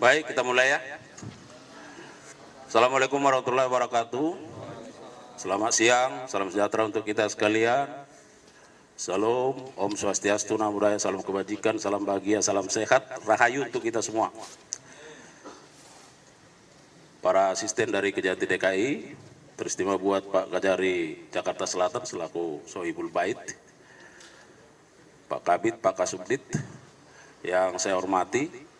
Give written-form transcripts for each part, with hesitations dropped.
Baik, kita mulai ya. Assalamualaikum warahmatullahi wabarakatuh. Selamat siang, salam sejahtera untuk kita sekalian. Salam, Om Swastiastu, Namo Buddhaya, salam kebajikan, salam bahagia, salam sehat, rahayu untuk kita semua. Para asisten dari Kejati DKI, teristimewa buat Pak Kajari Jakarta Selatan selaku Sohibul Bait, Pak Kabid, Pak Kasubdit yang saya hormati,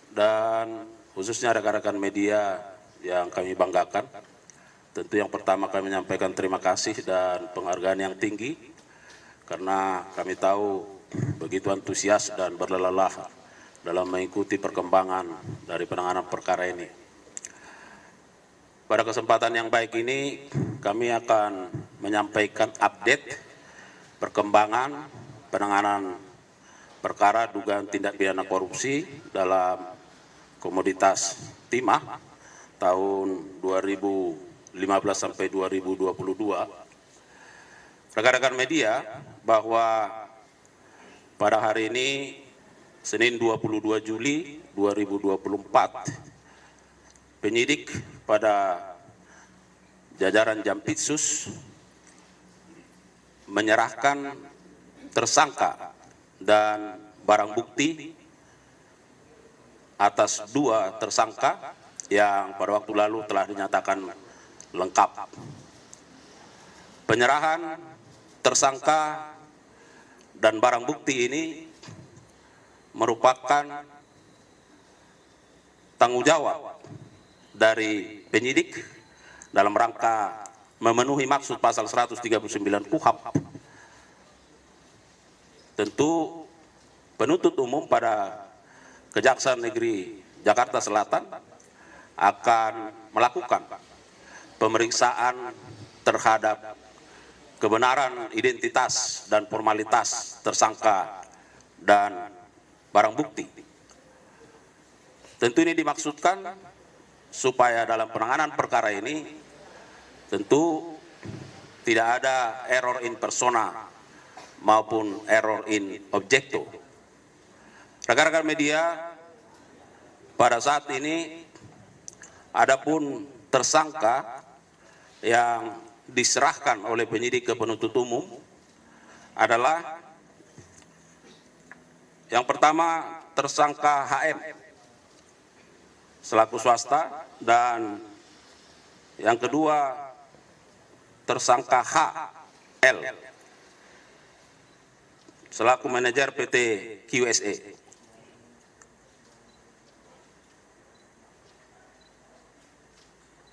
dan khususnya rekan-rekan media yang kami banggakan. Tentu yang pertama kami menyampaikan terima kasih dan penghargaan yang tinggi karena kami tahu begitu antusias dan berlelah dalam mengikuti perkembangan dari penanganan perkara ini. Pada kesempatan yang baik ini kami akan menyampaikan update perkembangan penanganan perkara dugaan tindak pidana korupsi dalam komoditas timah tahun 2015 sampai 2022. Rekan-rekan media, bahwa pada hari ini Senin 22 Juli 2024 penyidik pada jajaran Jampitsus menyerahkan tersangka dan barang bukti atas 2 tersangka yang pada waktu lalu telah dinyatakan lengkap. Penyerahan tersangka dan barang bukti ini merupakan tanggung jawab dari penyidik dalam rangka memenuhi maksud pasal 139 KUHP. Tentu penuntut umum pada Kejaksaan Negeri Jakarta Selatan akan melakukan pemeriksaan terhadap kebenaran identitas dan formalitas tersangka dan barang bukti. Tentu ini dimaksudkan supaya dalam penanganan perkara ini tentu tidak ada error in persona maupun error in objecto. Rekan-rekan media, pada saat ini adapun tersangka yang diserahkan oleh penyidik ke penuntut umum adalah yang pertama tersangka HM selaku swasta, dan yang kedua tersangka HL selaku manajer PT QSE.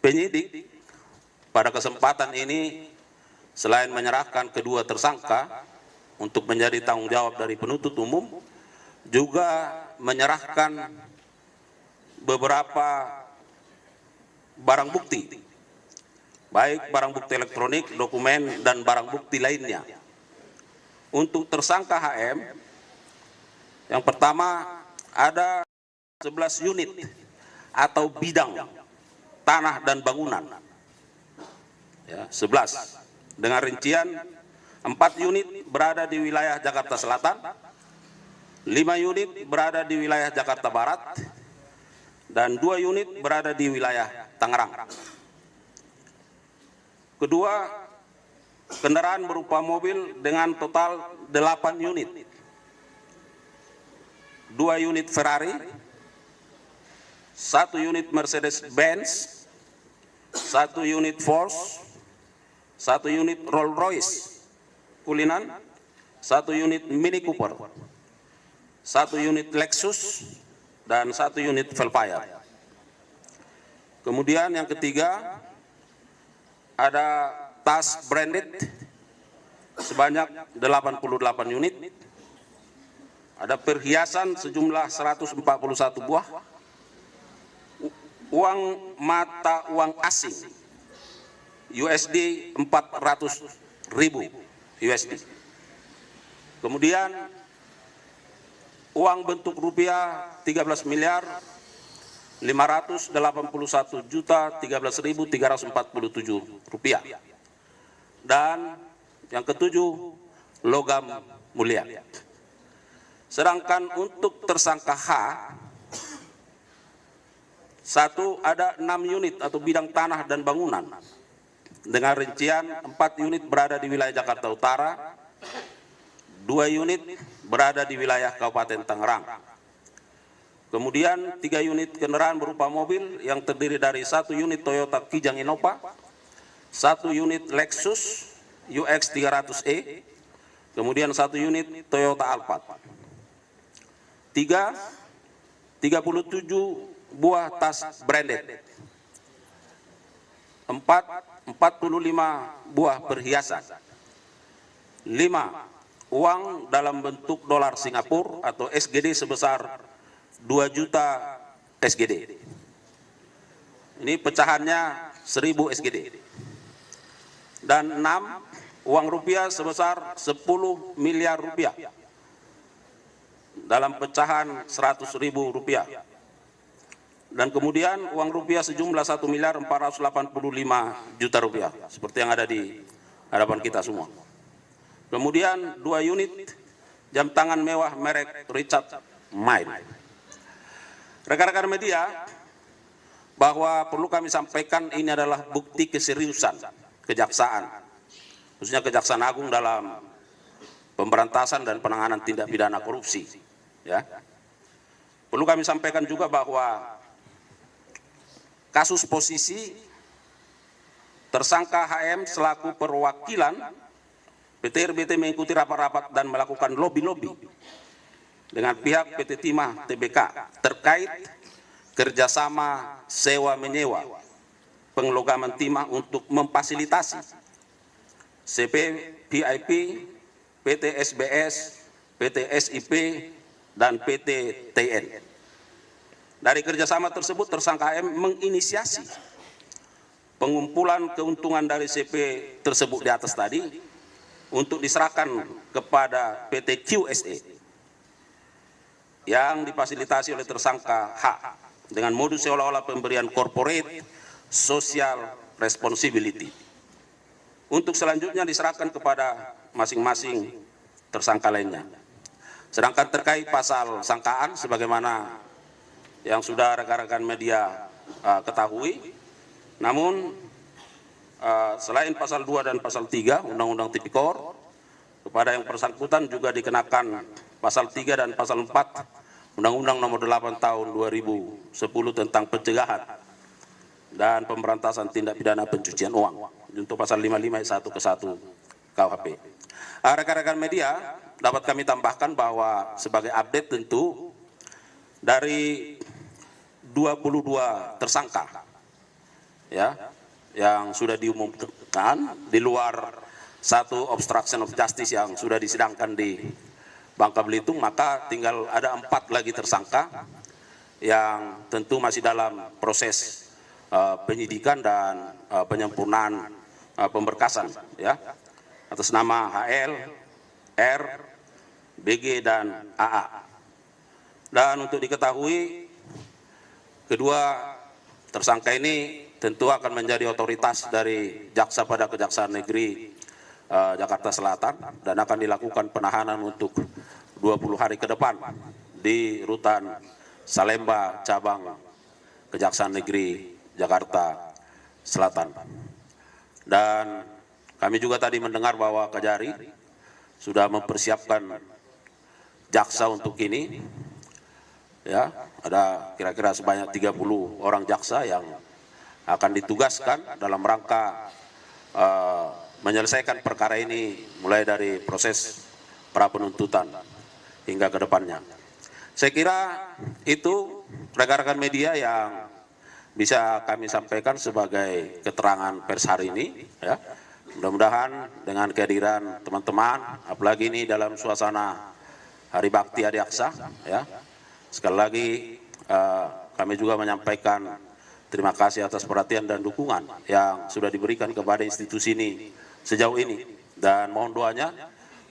Penyidik pada kesempatan ini selain menyerahkan kedua tersangka untuk menjadi tanggung jawab dari penuntut umum, juga menyerahkan beberapa barang bukti, baik barang bukti elektronik, dokumen, dan barang bukti lainnya. Untuk tersangka HM, yang pertama ada 11 unit atau bidang tanah dan bangunan, ya, 11 dengan rincian 4 unit berada di wilayah Jakarta Selatan, 5 unit berada di wilayah Jakarta Barat, dan 2 unit berada di wilayah Tangerang. Kedua, kendaraan berupa mobil dengan total 8 unit, 2 unit Ferrari, 1 unit Mercedes-Benz, 1 unit Porsche, 1 unit Rolls-Royce Cullinan, 1 unit Mini Cooper, 1 unit Lexus, dan 1 unit Velfire. Kemudian yang ketiga ada tas branded sebanyak 88 unit, ada perhiasan sejumlah 141 buah, uang mata uang asing USD 400.000 USD. Kemudian uang bentuk rupiah 13.581.013.347 rupiah. Dan yang ketujuh, logam mulia. Sedangkan untuk tersangka H Satu, ada 6 unit atau bidang tanah dan bangunan dengan rincian 4 unit berada di wilayah Jakarta Utara, 2 unit berada di wilayah Kabupaten Tangerang. Kemudian 3 unit kendaraan berupa mobil yang terdiri dari 1 unit Toyota Kijang Innova, 1 unit Lexus UX 300e, kemudian 1 unit Toyota Alphard. 37 buah tas branded, 45 buah perhiasan, 5 uang dalam bentuk dolar Singapura atau SGD sebesar 2 juta SGD. Ini pecahannya 1000 SGD. Dan 6 uang rupiah sebesar 10 miliar rupiah dalam pecahan 100.000 rupiah. Dan kemudian uang rupiah sejumlah 1.485 juta rupiah, seperti yang ada di hadapan kita semua. Kemudian 2 unit jam tangan mewah merek Richard Mille. Rekan-rekan media, bahwa perlu kami sampaikan ini adalah bukti keseriusan kejaksaan, khususnya Kejaksaan Agung dalam pemberantasan dan penanganan tindak pidana korupsi. Ya. Perlu kami sampaikan juga bahwa kasus posisi tersangka HM selaku perwakilan PT RBT mengikuti rapat-rapat dan melakukan lobby-lobby dengan pihak PT Timah Tbk terkait kerjasama sewa-menyewa penglogaman timah untuk memfasilitasi CP VIP, PT SBS, PT SIP, dan PT TN. Dari kerjasama tersebut, tersangka M menginisiasi pengumpulan keuntungan dari CP tersebut di atas tadi untuk diserahkan kepada PT QSE yang difasilitasi oleh tersangka H dengan modus seolah-olah pemberian corporate social responsibility untuk selanjutnya diserahkan kepada masing-masing tersangka lainnya. Sedangkan terkait pasal sangkaan sebagaimana yang sudah rekan-rekan media ketahui, namun selain pasal 2 dan pasal 3 Undang-Undang Tipikor, kepada yang bersangkutan juga dikenakan pasal 3 dan pasal 4 Undang-Undang Nomor 8 Tahun 2010 tentang pencegahan dan pemberantasan tindak pidana pencucian uang untuk pasal 55 ayat 1 ke 1 KUHP. Rekan-rekan media, dapat kami tambahkan bahwa sebagai update tentu dari 22 tersangka ya yang sudah diumumkan di luar satu obstruction of justice yang sudah disidangkan di Bangka Belitung, maka tinggal ada 4 lagi tersangka yang tentu masih dalam proses penyidikan dan penyempurnaan pemberkasan ya atas nama HL, R, BG, dan AA. Dan untuk diketahui, kedua tersangka ini tentu akan menjadi otoritas dari jaksa pada Kejaksaan Negeri Jakarta Selatan dan akan dilakukan penahanan untuk 20 hari ke depan di rutan Salemba cabang Kejaksaan Negeri Jakarta Selatan. Dan kami juga tadi mendengar bahwa Kejari sudah mempersiapkan jaksa untuk ini. Ya, ada kira-kira sebanyak 30 orang jaksa yang akan ditugaskan dalam rangka menyelesaikan perkara ini mulai dari proses pra penuntutan hingga ke depannya. Saya kira itu rekan-rekan media yang bisa kami sampaikan sebagai keterangan pers hari ini. Ya. Mudah-mudahan dengan kehadiran teman-teman, apalagi ini dalam suasana Hari Bakti Adiaksa, ya. Sekali lagi kami juga menyampaikan terima kasih atas perhatian dan dukungan yang sudah diberikan kepada institusi ini sejauh ini. Dan mohon doanya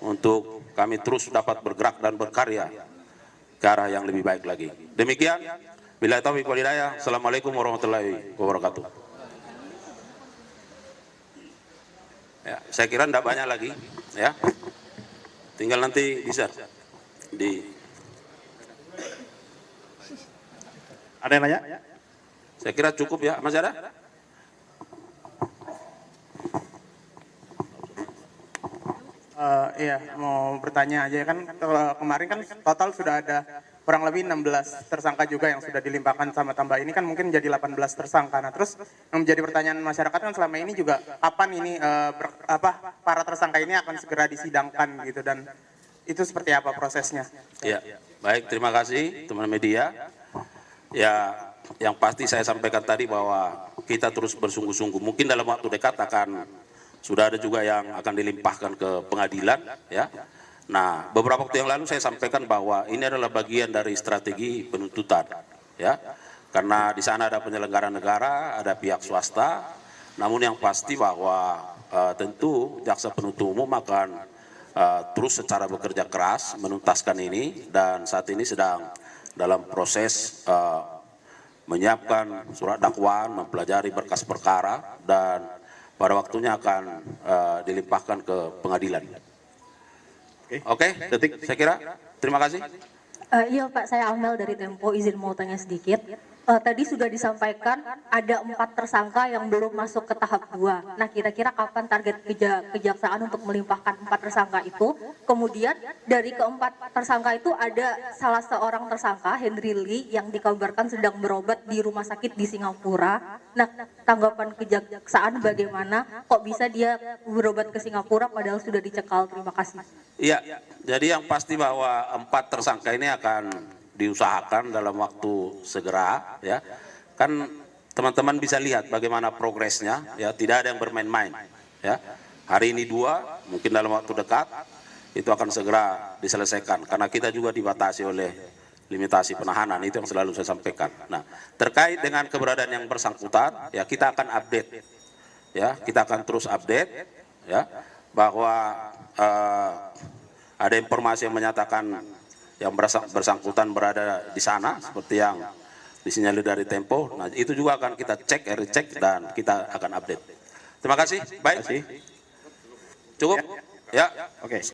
untuk kami terus dapat bergerak dan berkarya ke arah yang lebih baik lagi. Demikian, billahi taufiq wal hidayah. Assalamualaikum warahmatullahi wabarakatuh. Ya, saya kira tidak banyak lagi, ya. Tinggal nanti bisa di. Ada yang nanya? Saya kira cukup ya, Mas Yada. Iya, mau bertanya aja kan kemarin kan total sudah ada kurang lebih 16 tersangka juga yang sudah dilimpahkan sama tambah ini kan mungkin jadi 18 tersangka. Nah, terus yang menjadi pertanyaan masyarakat kan selama ini juga kapan ini para tersangka ini akan segera disidangkan gitu dan itu seperti apa prosesnya? Ya, baik, terima kasih teman media. Ya, yang pasti saya sampaikan tadi bahwa kita terus bersungguh-sungguh. Mungkin dalam waktu dekat akan sudah ada juga yang akan dilimpahkan ke pengadilan, ya. Nah, beberapa waktu yang lalu saya sampaikan bahwa ini adalah bagian dari strategi penuntutan, ya. Karena di sana ada penyelenggara negara, ada pihak swasta. Namun yang pasti bahwa tentu jaksa penuntut umum akan terus secara bekerja keras menuntaskan ini dan saat ini sedang dalam proses menyiapkan surat dakwaan, mempelajari berkas perkara dan pada waktunya akan dilimpahkan ke pengadilan. Oke, detik saya kira. Terima kasih. Iya Pak, saya Amel dari Tempo, izin mau tanya sedikit. Tadi sudah disampaikan ada 4 tersangka yang belum masuk ke tahap 2. Nah, kira-kira kapan target kejaksaan untuk melimpahkan 4 tersangka itu? Kemudian dari keempat tersangka itu ada salah seorang tersangka, Henry Lee, yang dikabarkan sedang berobat di rumah sakit di Singapura. Nah, tanggapan kejaksaan bagaimana? Kok bisa dia berobat ke Singapura padahal sudah dicekal? Terima kasih. Iya, jadi yang pasti bahwa 4 tersangka ini akan diusahakan dalam waktu segera, ya. Kan teman-teman bisa lihat bagaimana progresnya, ya. Tidak ada yang bermain-main, ya. Hari ini 2, mungkin dalam waktu dekat itu akan segera diselesaikan karena kita juga dibatasi oleh limitasi penahanan, itu yang selalu saya sampaikan. Nah, terkait dengan keberadaan yang bersangkutan, ya kita akan update, ya kita akan terus update, ya bahwa ada informasi yang menyatakan yang bersangkutan berada di sana seperti yang disinyalir dari Tempo. Nah, itu juga akan kita cek, recek dan kita akan update. Terima kasih. Baik. Cukup? Ya. Oke.